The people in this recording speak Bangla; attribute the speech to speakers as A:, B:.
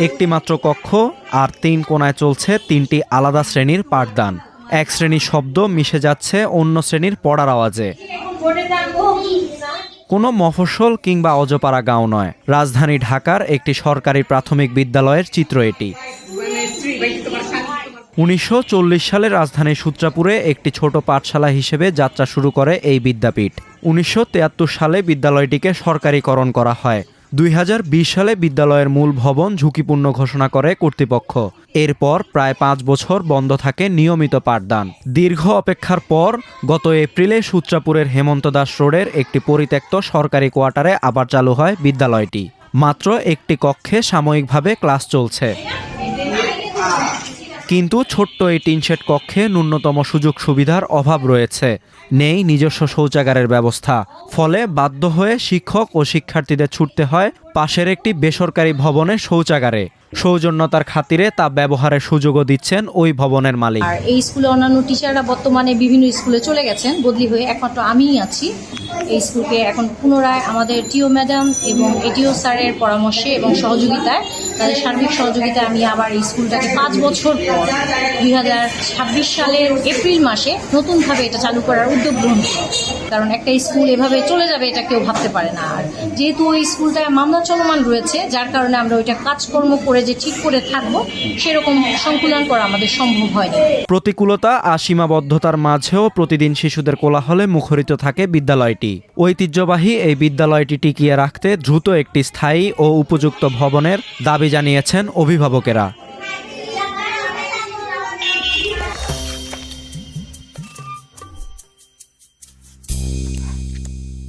A: একটি মাত্র কক্ষ আর 3 কোণায় চলছে 3টি আলাদা শ্রেণীর পাঠদান। এক শ্রেণীর শব্দ মিশে যাচ্ছে অন্য শ্রেণীর পড়ার আওয়াজে। কোনো মফস্বল কিংবা অজপাড়া গাঁও নয়, রাজধানী ঢাকার একটি সরকারি প্রাথমিক বিদ্যালয়ের চিত্র এটি। 1940 সালে রাজধানীর সূত্রাপুরে একটি ছোট পাঠশালা হিসেবে যাত্রা শুরু করে এই বিদ্যাপীঠ। 1973 সালে বিদ্যালয়টিকে সরকারিকরণ করা হয়। 2020 সালে বিদ্যালয়ের মূল ভবন ঝুঁকিপূর্ণ ঘোষণা করে কর্তৃপক্ষ। এরপর প্রায় 5 বছর বন্ধ থাকে নিয়মিত পাঠদান। দীর্ঘ অপেক্ষার পর গত এপ্রিলে সূত্রাপুরের হেমন্ত দাস রোডের একটি পরিত্যক্ত সরকারি কোয়ার্টারে আবার চালু হয় বিদ্যালয়টি। মাত্র একটি কক্ষে সাময়িকভাবে ক্লাস চলছে। কিন্তু ছোট্ট এই টিনশেড কক্ষে ন্যূনতম সুযোগ সুবিধার অভাব রয়েছে। নেই নিজস্ব শৌচাগারের ব্যবস্থা। ফলে বাধ্য হয়ে শিক্ষক ও শিক্ষার্থীদের ছুটতে হয় পাশের একটি বেসরকারি ভবনের শৌচাগারে। সৌজন্যতার খাতিরে তা ব্যবহারের সুযোগও দিচ্ছেন ওই ভবনের মালিক।
B: আর এই স্কুলে অন্যান্য টিচাররা বর্তমানে বিভিন্ন স্কুলে চলে গেছেন বদলি হয়ে, একমাত্র আমিই আছি এই স্কুলকে এখন পুনরায় আমাদের টিও ম্যাডাম এবং এটিও স্যারের পরামর্শে এবং সহযোগিতায়, তাদের সার্বিক সহযোগিতায় আমি আবার এই স্কুলটাকে 5 বছর পর 2026 সালের এপ্রিল মাসে নতুনভাবে এটা চালু করার উদ্যোগ গ্রহণ করি। কারণ একটা স্কুল এভাবে চলে যাবে এটা কেউ ভাবতে পারে না। আর যেহেতু ওই স্কুলটায় মামলা চলমান রয়েছে, যার কারণে আমরা ওইটা কাজকর্ম করে যে ঠিক করে থাকবো সেরকম সংকুলন করা আমাদের সম্ভব হয়নি।
A: প্রতিকূলতা আর সীমাবদ্ধতার মাঝেও প্রতিদিন শিশুদের কোলাহলে মুখরিত থাকে বিদ্যালয়টি। ঐতিহ্যবাহী এই বিদ্যালয়টি টিকিয়ে রাখতে দ্রুত একটি স্থায়ী ও উপযুক্ত ভবনের দাবি জানিয়েছেন অভিভাবকেরা।